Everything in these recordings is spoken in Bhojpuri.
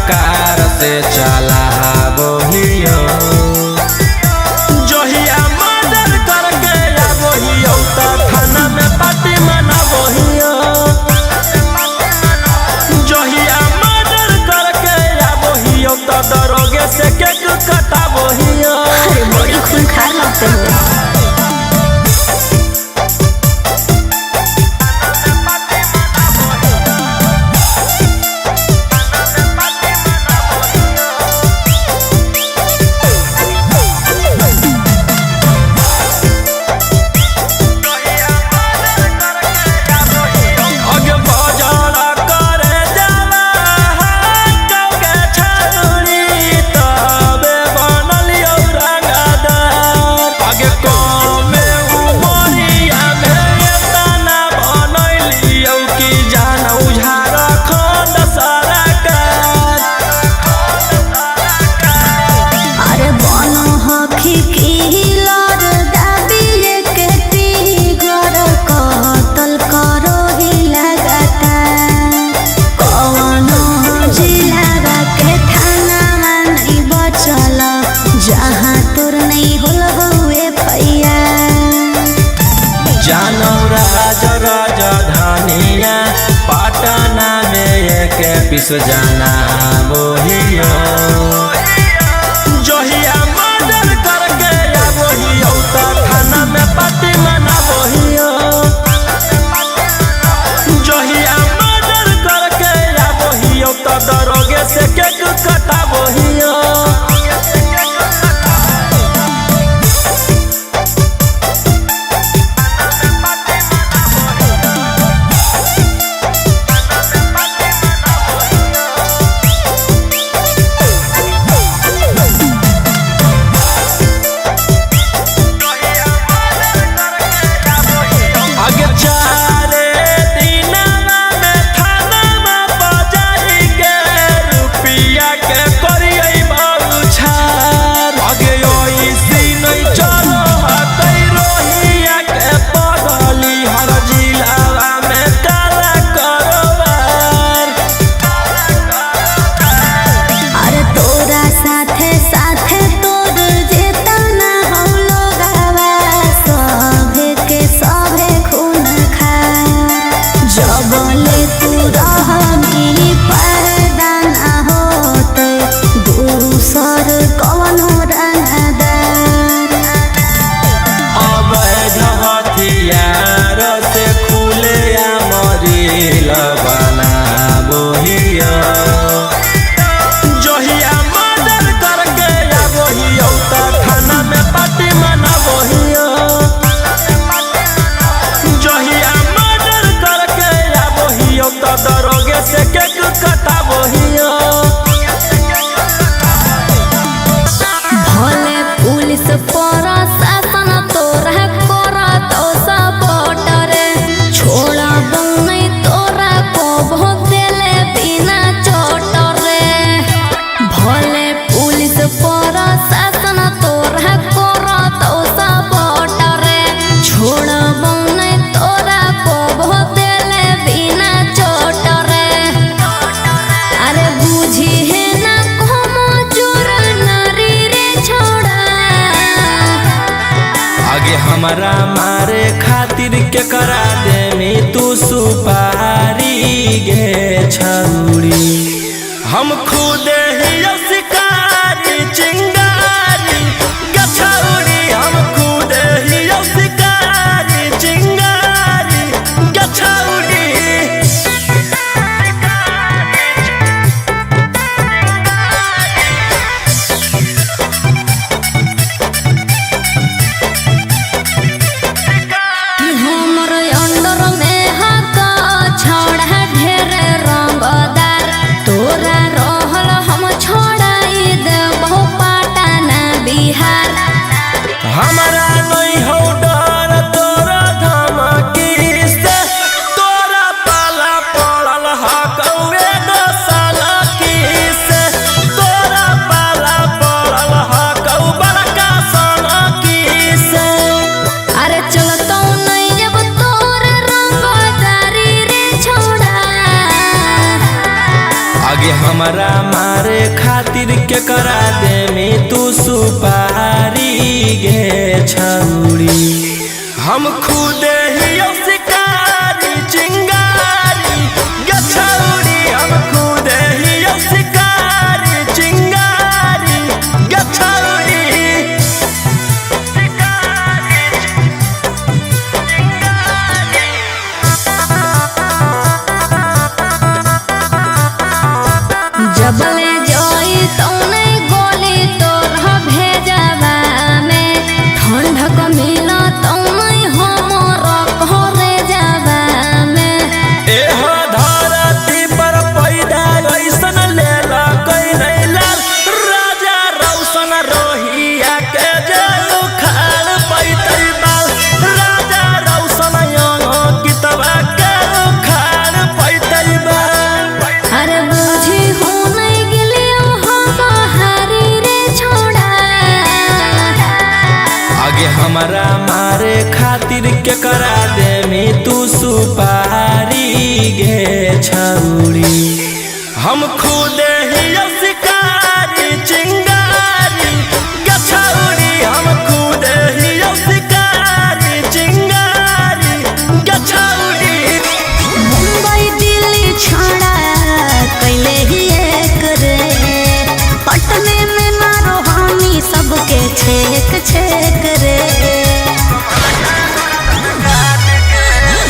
कार से चला बोहियो जोहिया मर्डर करके या बोहियो तो थाना में पार्टी मना बोहियो जोहिया मर्डर करके या बोहियो तो दरोगे से केक कटा बोहियो। अरे बड़ी खूंखार लगते हो। राजधानिया पटना में एक विश्व जाना बोहियो जोहिया मर्डर करके या बोहियो तो थाना में पार्टी मना बोहियो जोहिया मर्डर करके या बोहियो तो दरोगे से केक कटा बोहियो। दरोगे से केक कटा बोहियो भले पुलिस प्रशासन तोरा करा तो सपोर्ट रे छोड़ा नहीं तोरा को बहुत देले बिना चोट रे भले पुलिस प्रशासन तोरा करा तो सपोर्ट रे छोड़ा नहीं तोरा को बहुत देले बिना चोट रे। अरे बुझी है ना como चोर नारी रे छोड़ा आगे हमारा मारे खातिर के करा देनी तू सुपारी गे छौरी हम खुद ही शिकारी चिंगारी गछौरी हम खुद ही शिकारी चिंगारी गछौरी। छोड़ा ढेर रंगदार तोरा रहल हम आगे हमारा मारे खातिर के करा दे में तू सुपारी गे छौरी। हम खुद ही शिकारी चिंगारी गे छौरी, हम खुद ही शिकारी चिंगारी गे छौरी। जबले जोई तौने गोली तोर भेजवा में ठंडक मिला तौने हमर घरे जावा में। एह धरती पर पैदा ऐसन लेला कोई नहीं लाल राजा रौशन रोहिया के जेल उखाड़ पैतै बाल। राजा रौशन यंग कितबा के उखाड़ पैतै बाल। अरे बुझी हो नहीं गेलियो हम बहारी रे छोड़ा। आगे हमारा मारे खातिर के करा दे में तू सुपारी गे छौरी। हम खुद ही शिकारी चिंगारी गे छौरी, हम खुद ही शिकारी चिंगारी गे छौरी। मुंबई दिल्ली छोड़ा कैले ही एक रे, पटने में ना रोहानी सबके छेक छेक रे।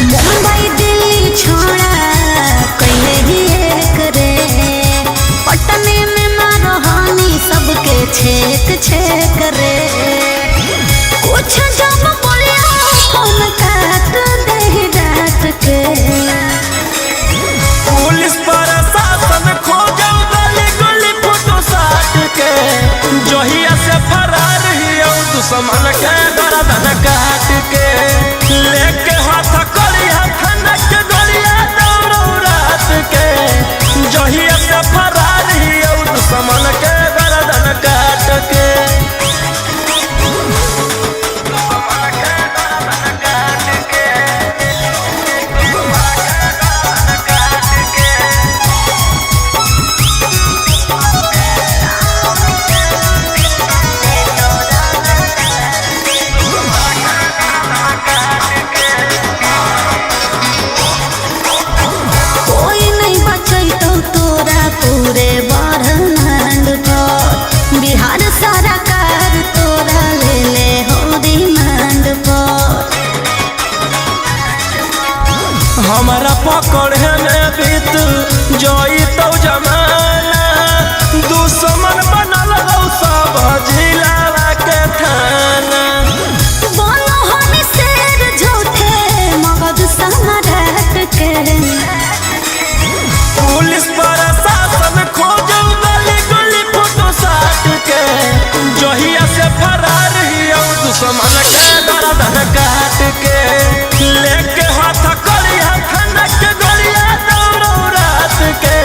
मुंबई दिल्ली छोड़ा कैले ही एक रे, पटने में ना रोहानी सबके छेक छेक रे। कुछ जब बोलिया फोन काट दे डांट के। पुलिस प्रशासन खोजो गली गली फोटो साट के, जहिया से फरार हियो दुश्मन के गर्दन काट के। लेके हाथ कड़िया खनक गलिया दौड़ो रात के, जहिया से फरार हियो दुश्मन के गर्दन काट के। कोई नहीं बचई तो तोरा पूरे ब्रह्मांड पर, बिहार सरकार तोरा ले ले हो रिमांड पर। हमारा पकड़े में बीत जोई तो जमाना, दुश्मन बनल हो सब जिला के थाना। बोलो हम शेर झूठे मगध सम्राट के। पुलिस प्रशासन खोजो गली गली फोटो साट के, जहिया से फरार हियो दुश्मन के गर्दन काट के। लेके हाथ कड़िया खनक गलिया दौड़ो रात के,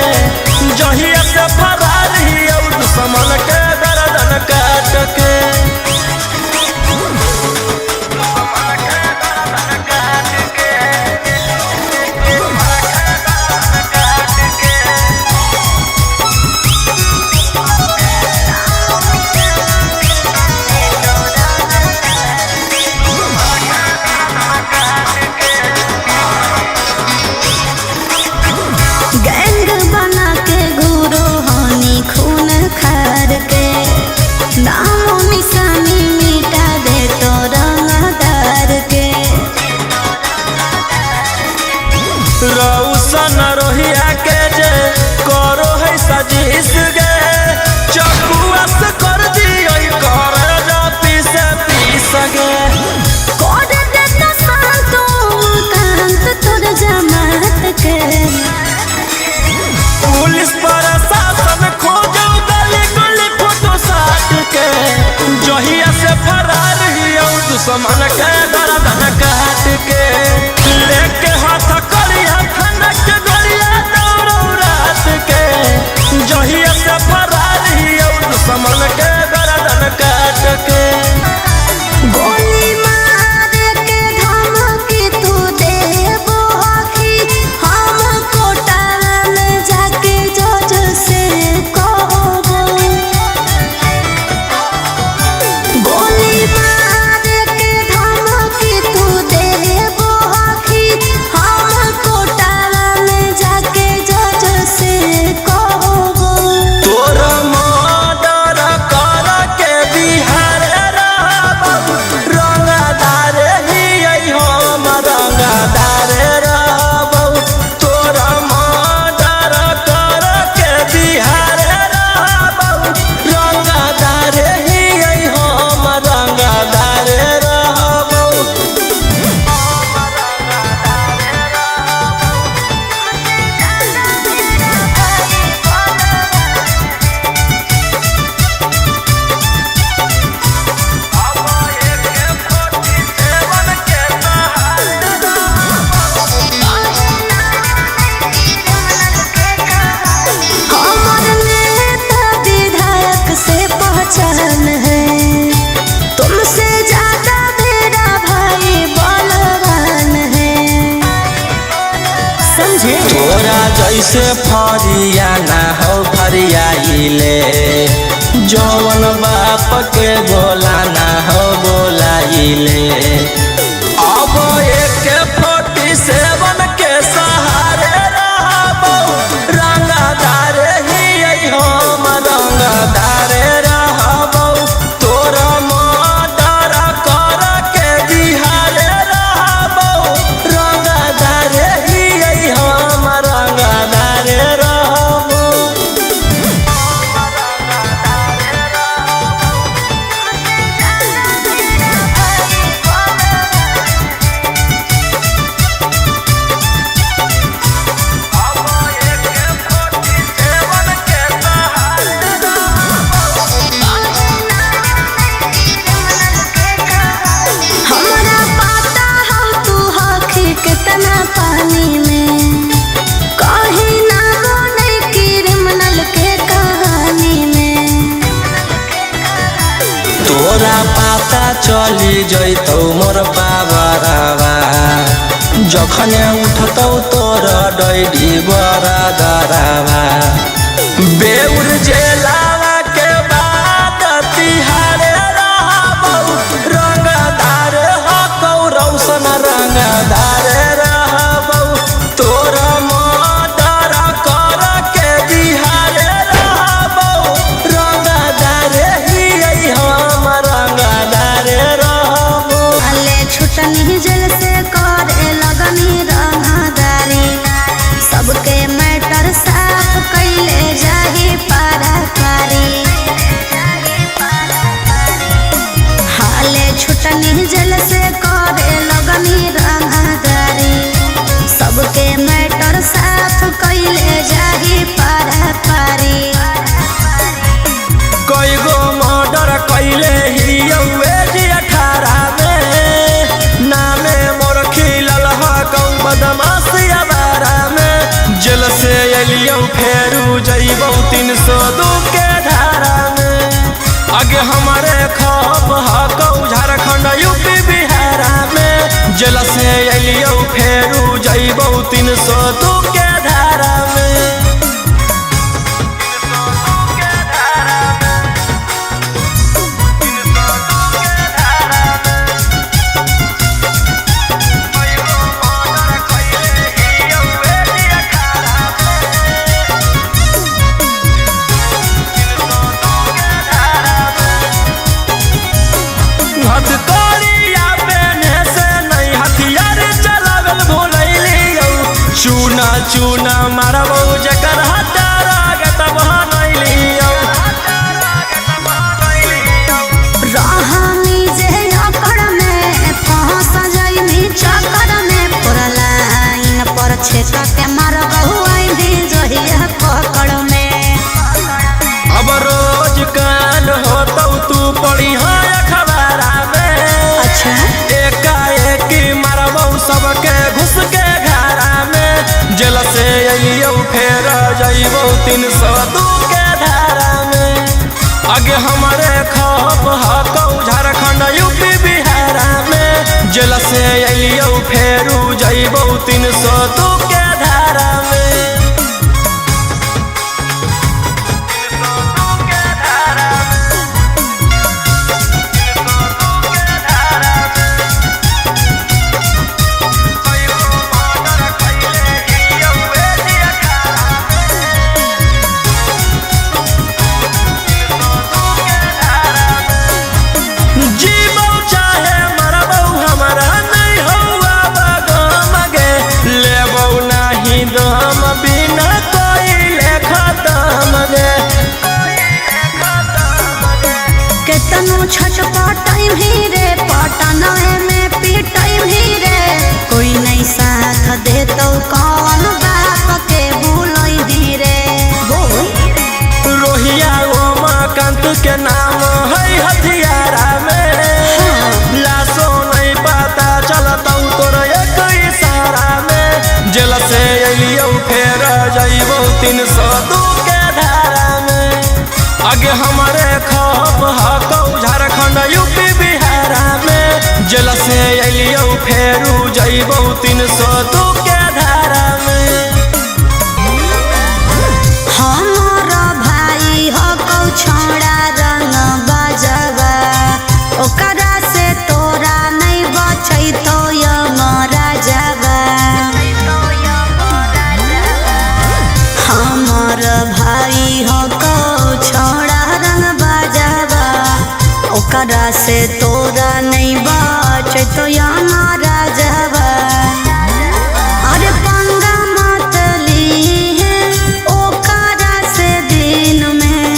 जहिया से फरार हियो दुश्मन के गर्दन काट के। गैंग बना के गुरु हानि ऐसे फरिया ना हो फरियाइले जौन बाप के बोला ना हो बोलाइले अब एक 47 के सहारे रहबो रंगदार ही हम रंगदार रहबो तोरा मर्डर कर के बिहारे रहबो रंगदार ही हम रंगदार रहबो। हमरा पता हो तू हखी कितना पानी में कहीं ना बने क्रिमिनल के कहानी में तोरा पता चली जैतौ मोर बाबरावा जखने उठतौ तोर डैडी बड़ा दरावा बेउर जेलावा के बाद तिहारे रहबौ रंगदार हकौ रौशन रंगदार रहबौ तोरा मर्डर कर के बिहारे रहबौ रंगदार ही हम रंगदार रहबौ। अले छुटनी जल से करे लगनी रंगदारी सबके मैटर साफ कैले जाही पारा पारी हाले छुटनी जल से करे लगनी रंगदारी सबके मैटर साफ कैले जाही पारा पारी कई गो मर्डर कैले ही 18 में नामे मोर खिलल हकौ बदमाशी अबारा में जेल से एलियौ फेरू जइबौ 302 के धारा में आगे हमारे खप हकौ झारखंड यूपी बिहारा में जेल से एलियौ फेरू जइबौ 302 के धारा में। हथकड़िया पेने से नहीं हथियार चलावल भूलैलियौ चूना चूना मारबौ जकर हटारा के तब हनैलियौ रहनी जे अकड़ में फंस जाइनी चक्कर में पूरा लाइन पर छेक के मारबहु आइनी जहिया पकड़ में अब रोज काल होतौ तू पड़ी है अखबारा में अच्छा एकाएक मारबौ सबके घुस के घरा में जेल से अइयौ फेर जइबौ 302 के धारा में आगे हमारे खप हकौ झारखंड यूपी बिहारा में जेल से अइयौ फेरू जइबौ 302 के धारा में। जीबौ चाहे मरबौ हमारा नहीं हौआ बगम गे लेबौ नहीं दम बिना कोई खत्म गे केतनो छटपटाई भी रे पटना में पिटाई भी रे कोई नहीं साथ देतौ कौन बाप के भूलई भी रे रोहिया ओमाकांत के नाम है हथियारा में लाशो नहीं पता चलतौ तोर एक इशारा में जेल से अइयौ फेर जइबौ 302 के धारा में आगे हमारे खप हकौ झारखंड यूपी बिहारा में जेल से अइयौ फेरू जइबौ 302 के धारा में। ओकरा से तोरा नहीं बचे तो हमारा जवा अरे पंगा मत ली है ओकरा से दिन में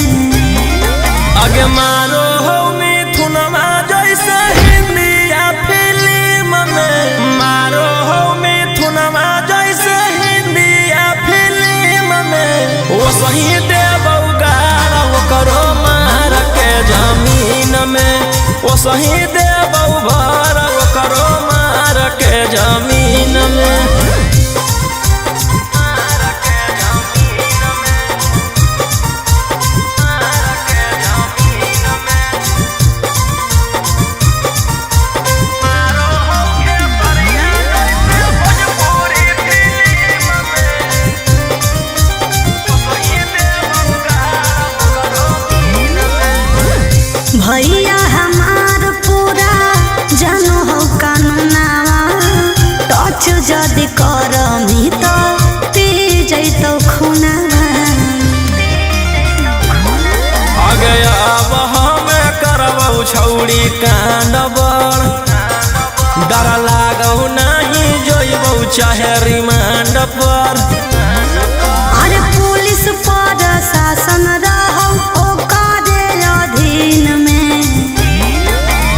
आगे मारो हो मिथुनमा जैसे हिंदी या फिल्म में मारो हो मिथुनमा जैसे हिंदी या फिल्म में वो सही देबौ गारा वो करो मार के जमीन में वो सही देबौ भरा वो करो मार के जमीन में भैया हमार पूरा जानो हो कानूनावा टच जदि करमी तो पी जैतो खुनावा आगे अब हमें करबौ छौड़ी कांड बड़ डर लागौ नहीं जोइबौ चाहे रिमांड पर अरे पुलिस पर शासन रहौ ओकरे अधीन में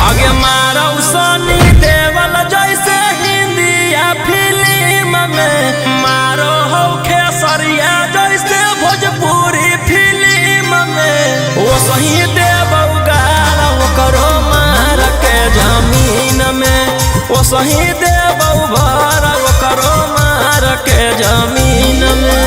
आगे मारौ सनी देवल जैसे हिंदी या फिल्म में मारो हो खेसरिया जैसे भोजपुरी फिल्म में वो सही देबौ गारा वो करो मार के जमीन में वो सही देबौ भरा वो करो मार के जमीन में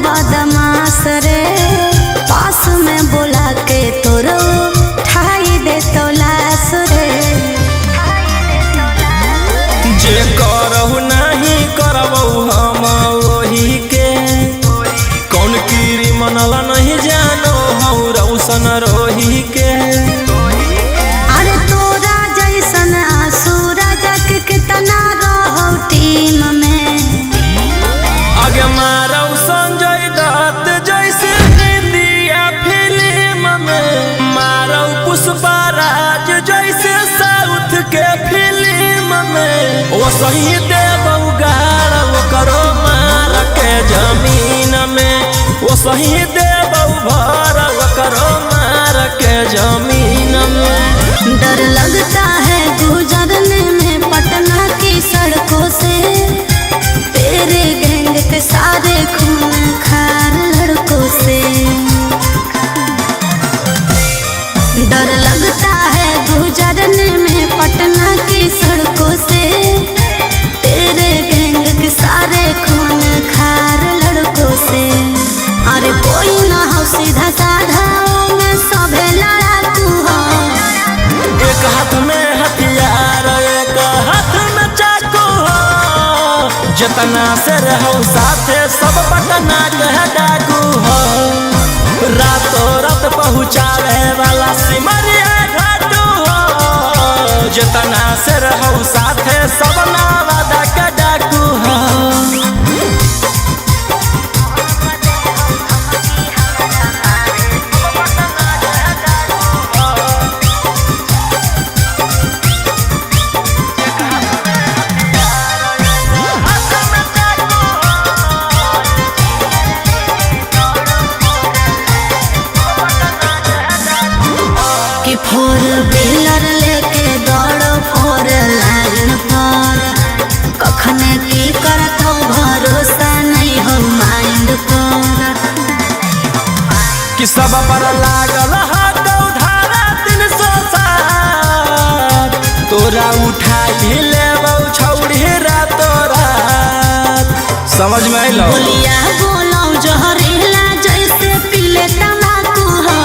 बदमाश रे पास में बोला के तोरो ठाई दे तो लाश रे जे करहु नहीं करबौ हम वही के कौन कीरी मनला नहीं जानो हौ रौशन रोही के अरे तोरा जैसन सूरज के कितना रहो टीम में आगे मारौ संजय दत्त जैसे हिंदी या फिल्म में मारौ पुष्पा राज जैसे साउथ के फिल्म में वो सही देबौ गारा वो करो मार के जमीन में वो सही देबौ भरा वो करो मार के जमीन में डर लगता है गुजरने में पटना की सड़कों से तेरे गैंग के सारे खून खार लड़कों से डर लगता है गुजरने में पटना की सड़कों से तेरे गैंग के सारे खून खार लड़कों से अरे कोई ना हो सीधा साधा में सभे लड़ाकू हो एक हाथ में हथियार एक हाथ में चाकू हो जितना से रहो साथे सब पटना के डाकू हो रातों रात पहुँचावे वाला सिमरिया घाटू हो जितना से रहो साथे सब नावादा के डाकू हो फोर व्हीलर लेके दौड़ो फोर लाइन पर कखने की करत हो भरोसा नहीं हो माइंड पर कि सब पर लागल हाथ धारा 307 तोरा उठाई लेबौ छौड़ी रातो रात समझ में आइलो बोलिया बोलो जहरीला जैसे पीले तम्बाकू हो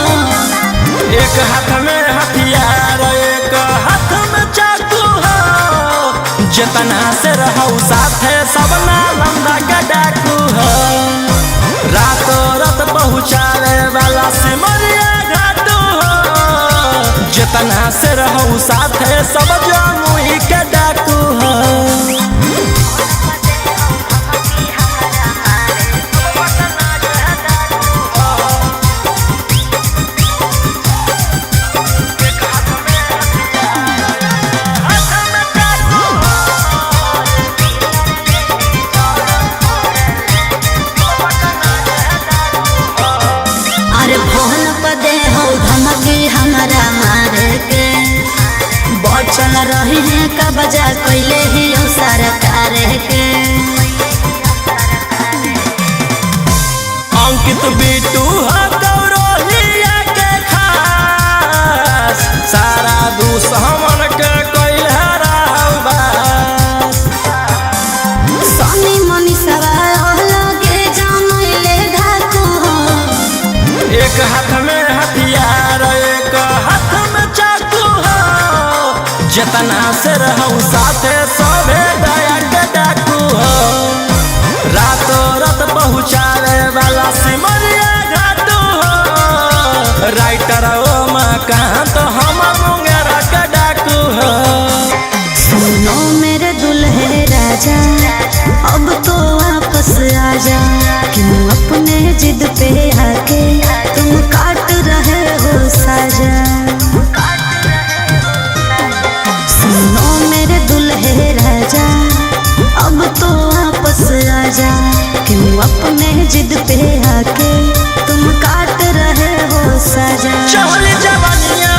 एक हाथ में हथियार एक हाथ में चाकू हो जितना से रहू साथे सब नालंदा के डाकू हो रातों रात पहुँचावे वाला सिमरिया घाटू हो जितना से रहू साथे सब जमुई के डाकू हो। चल रही है कब्जा कैले ही सरकार के अंकित बिटू गौरहिया के खास सारा दुश्मन के कैल सनी मनी सवाल लगे जानले धाकू एक हाथ में हथियार एक हाथ में चाकू हो जितना से रहू साथे सबे दया के डाकू हो रातों रात पहुँचावे वाला सिमरिया घाटू हो राइटर ओमाकांत हम मुंगेरा के डाकू हो। सुनो मेरे दुल्हे राजा अब तो वापस आजा क्यों अपने जिद पे आके तुम काट रहे हो साजा। सुनो मेरे दुल्हे राजा अब तो वापस आजा क्यों अपने जिद पे आके तुम काट रहे हो साजा। चल जवानिया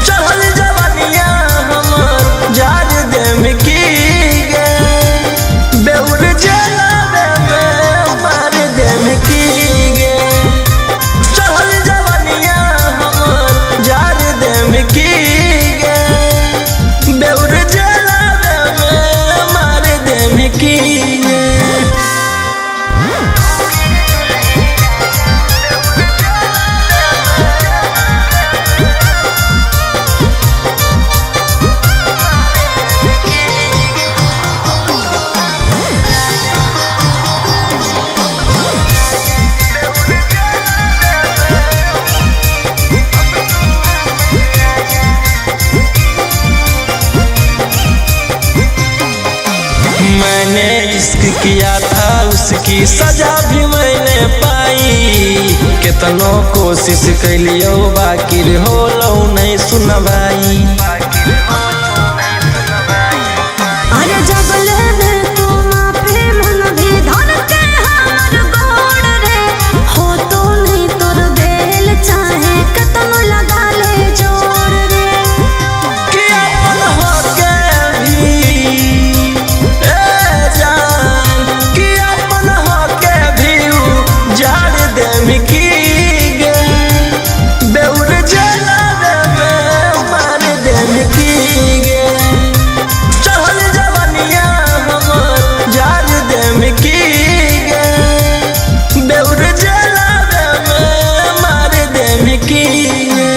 चल जवानिया हम जार देम की गे बेउर जलावे में मार देम की गे चल जवानिया हम जार देम की गे बेउर जलावे में मार देम की गे। मैंने इश्क किया था उसकी सजा भी मैंने पाई कितनों कोशिश कैलियो बाकी हो लो नहीं सुनवाई। अरे जगले में तू माफी मन भी धर के हमर गोड़ रे हो तो नहीं तोर बेल चाहे कतनो लगा ले जोड़ रे कि अपन होके भी कि अपन होके भी जाड़ देम की गे बेउर जलावे में मार देम की गे चल जवानिया हम जाड़ देम की गे बेउर जलावे में मार देम की गे।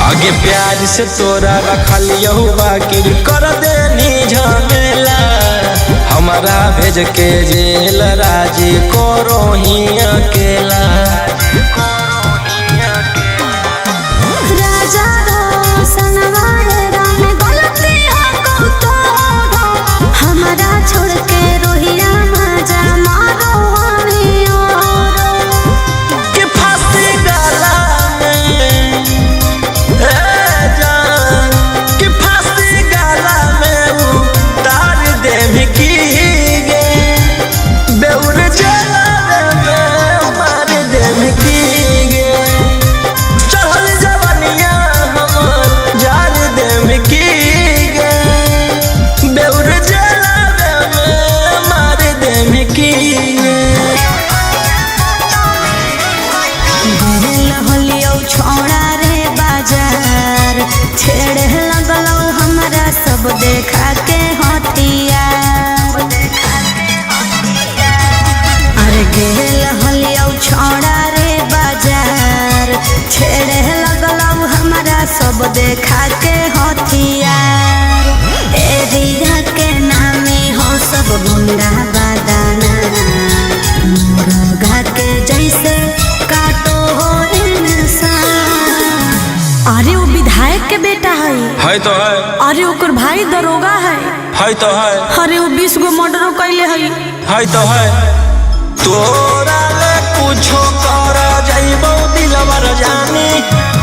आगे प्यार से तोरा रखलियो बाकी कर देनी झमेला हमारा भेज के जेल राजी करो ही अकेला। राजा रोशन वायरा में गलती हो तो हमारा छोड़ के रोहिया मजा मारो हमें और कि फांसी गला में जान कि फांसी गला में उतार देम की गे बेउर जलावे में मार देम की छेड़े लगलो हमरा सब देखा के हथियार। अरे गेल हलियो छोड़ा रे बाजार, छेड़े लगलो हमरा सब देखा के हथियार। एरिया के नामे हो सब गुंडा बादाना, मुर्गा के जैसे काटो हो इंसान। अरे वो विधायक के बेटा है तो है। अरे ओकर भाई दरोगा है तो है। अरे वो 20 गो मर्डर कैले है तो है। तोरा ले कुछो कर जाइबो दिलवर जानी,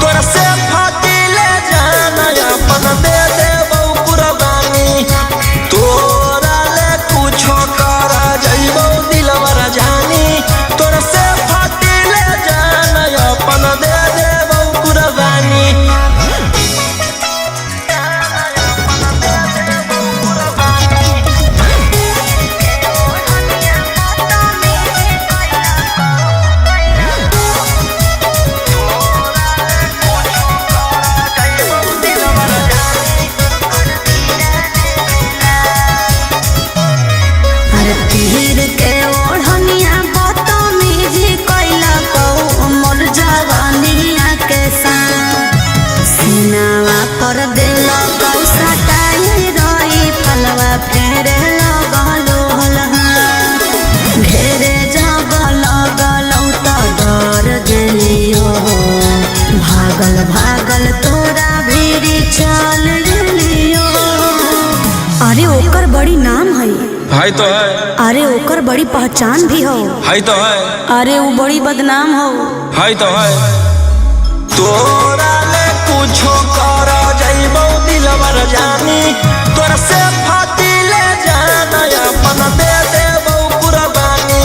तोरा से फाटी ले जाना अपन दे देबो कुर्बानी। तोरा ले कुछो कर जाइबो दिलवर जानी, तोरा से फाटी ले जाना अपन दे देबो कुर्बानी। तीर के ओढ़निया बदतमीजी कैला को मोर जवानिया के साथ, सीनावा पर दिल कौ सटाई रही फलवा फेरे लगलो हलहा। घेरे जब लगलो तो डर गेलियो, भागल भागल तोरा भीरी चल गेलियो। अरे ओकर बड़ी नाम है तो है। अरे ओकर बड़ी पहचान भी हो तो है। अरे वो बड़ी बदनाम हो तो है। तोरा ले कुछो कर जाइबो दिलवर जानी, तोरा से फाटी ले जाना अपन दे देबो कुर्बानी।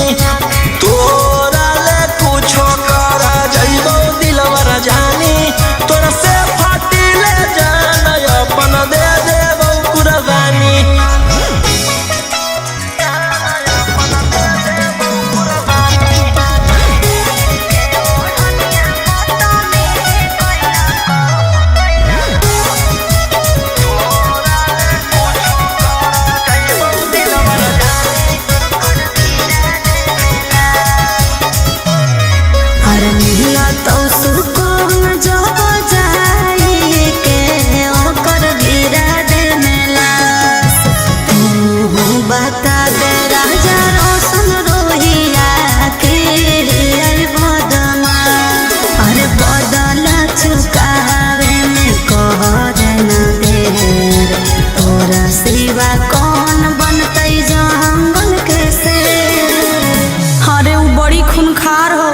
तोरा ले कुछो कर जाइबो दिलवर जानी, तोरा से फाटी ले जाना अपन दे देबो कुर्बानी। अरे मिला तो सुकून जो जाई के ओकर गिरा दे मेलास। तू बता दे राजा रोशन रोहिया के आई बदमा। अरे बदला चुकावे में कर न देर, तोरा सिवा कौन बनतै जंगल के शेर। अरे वो बड़ी खूंखार हो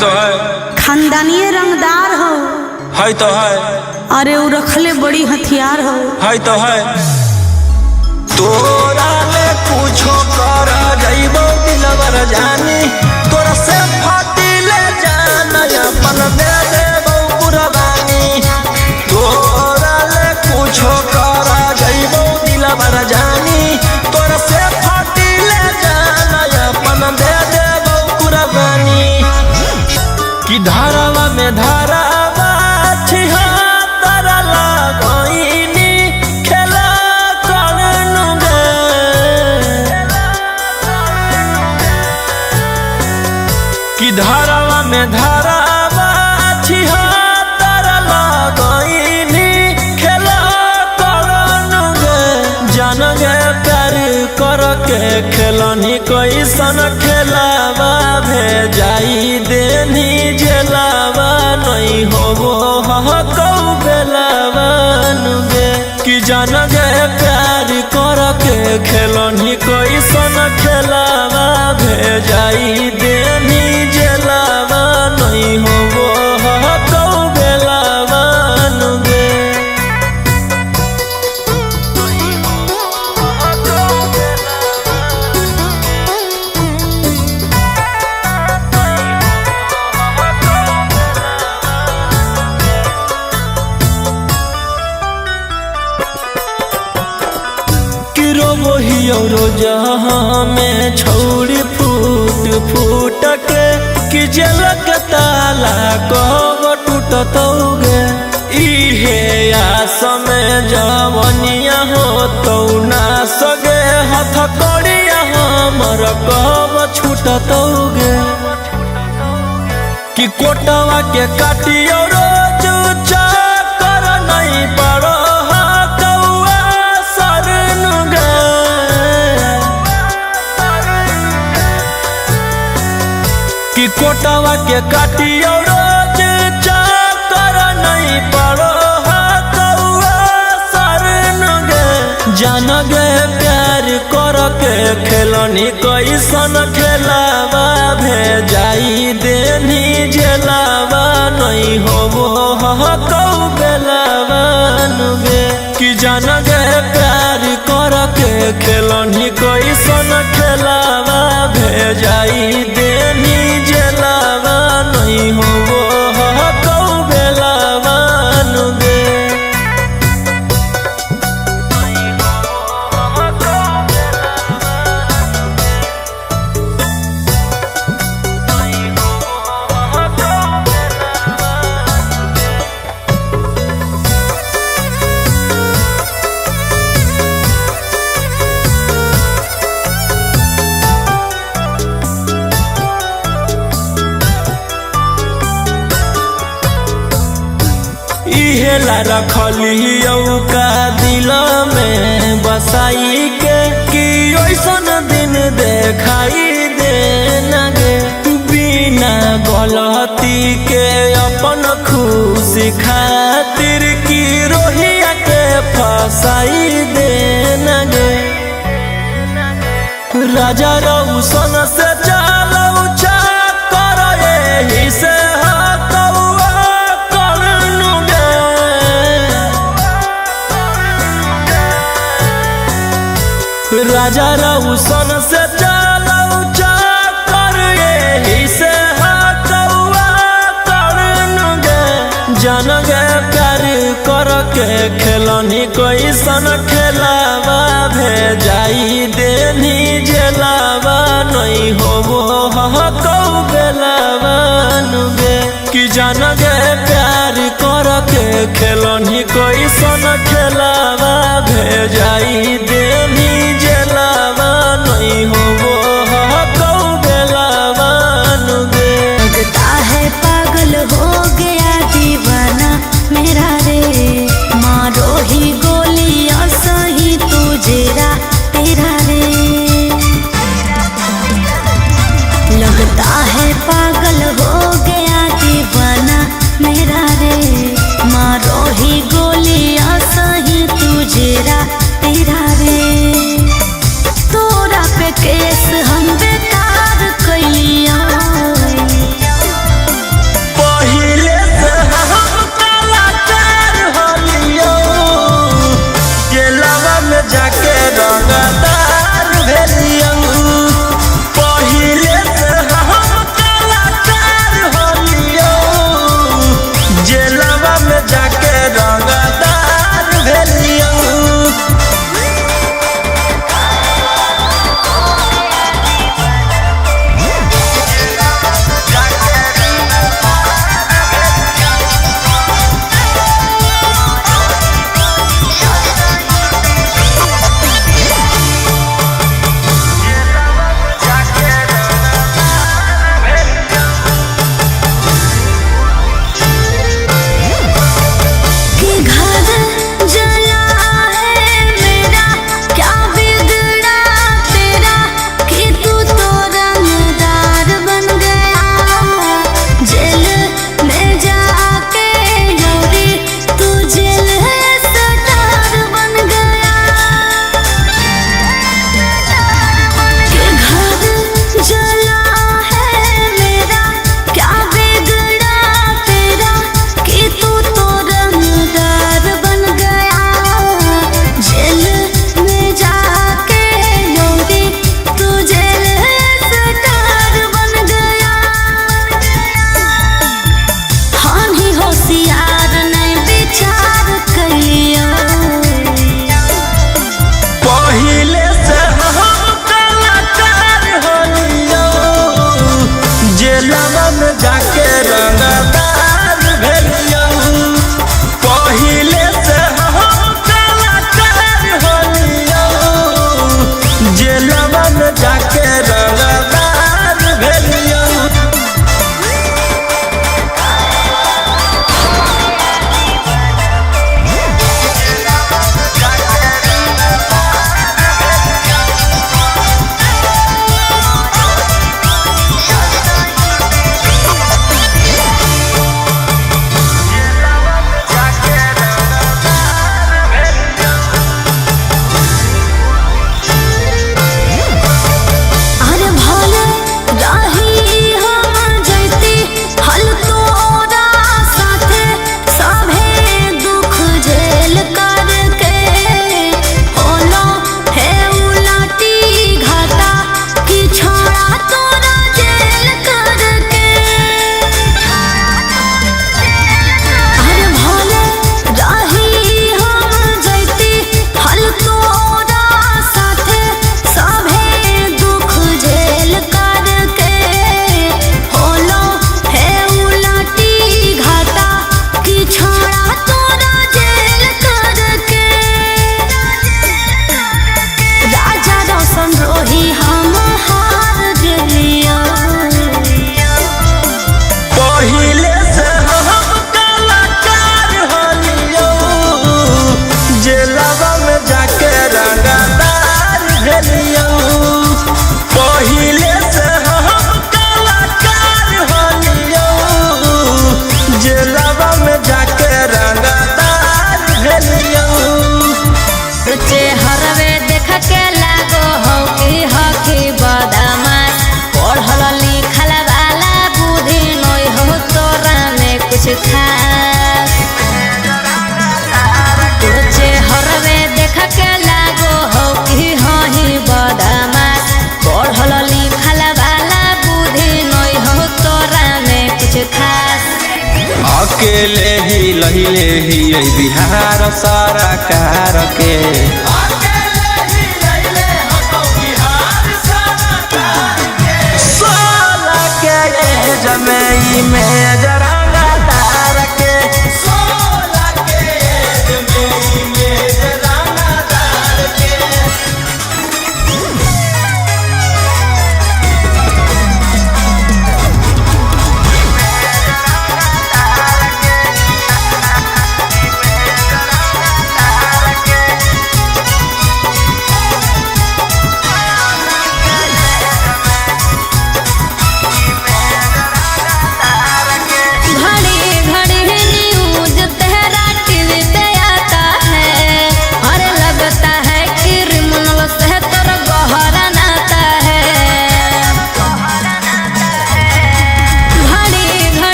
तो है। खानदानी रंगदार हो तो है। अरे वो रखले बड़ी हथियार हो तो है। तोरा ले कुछो कर जाइबो दिलवर जानी, तोरा से फाटी ले जाना अपन दे देबो कुर्बानी। तोरा ले कुछो कर जाइबो दिलवर जानी, तोरा से फाटी ले जाना अपन दे देबो कुर्बानी। कि धारावा में धारावा छिहा तारा लगइनी खेला करनुगे। कि धारावा में धारावा छिहा तारा लगइनी खेला करनुगे। जानगे प्यार करके खेलनी कैसन खेलावा भेजाई देनी जेलावा नहीं होबो हकौ बेलावा नुगे। कि जानगे प्यार करके खेलनी कैसन खेलावा भेजाई देनी जेलावा नहीं होबो हकौ बेलावा नुगे। जहाँ में छौड़ी फूट फूट के कि जलक ताला कब टूटतौगे। इहे आस जवनिया हो तो ना सगे हाथ कड़िया हमर कब छूटतौगे कि कोटवा के काटियो रोज चाकर नहीं पड़ो कौआ सरन गे कि कोटवा के काटियो रोज चाकर नहीं पड़ो कौआ सरन गे जान गे प्यार कर के खेलनी कैसन खेलावा भेजाई देनी झेलावा नहीं होबो कौ बेलावा नुगे कि जान गे प्यार कर के खेलनी कैसन खेलावा भेजाई देनी झेलावा नहीं होबो कौ बेलावा नुगे इहेला रखली का दिल में बसाई के कि ऐसन दिन देखाई दे नगे बिना गलती के अपन खुशी खातिर की रोहिया के फसाई दे नगे राजा रौशन से चालू कर यही से राजा रौशन से चालू कर यही से कौआ करन गे जान गे प्यार कर के खेलनी कैसन खेलावा भेजाई देनी झेलावा नहीं होबो कौ बेलावा नुगे कि जान गे प्यार कर के खेलनी कैसन खेलावा भेजाई देनी झेलावा नहीं होबो कौ बेलावा नुगे लगता है पागल हो गया दीवाना मेरा रे मारो ही गोलियां सही तुझेरा तेरा रे लगता है पागल हो गया दीवाना मेरा रे मारो ही गोलियां सही तुझेरा तेरा रे अइले ही बिहार सरकार के जमई में जरंगा तार के 16 के एज में जरंगा तार के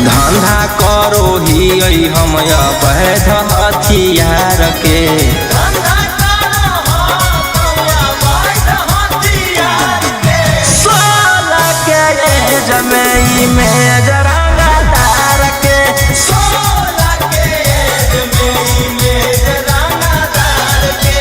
धंधा करो ही हम अवैध हथियार के धंधा करो अवैध हथियार के 16 के एज में जरंगा तार के 16 के एज में जरंगा तार के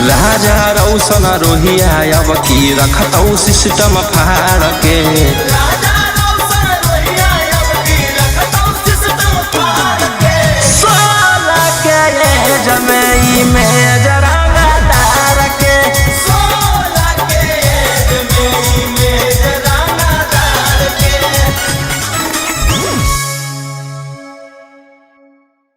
राजा रौशन रोहिया अब की रखतौ सिस्टम फाड़ के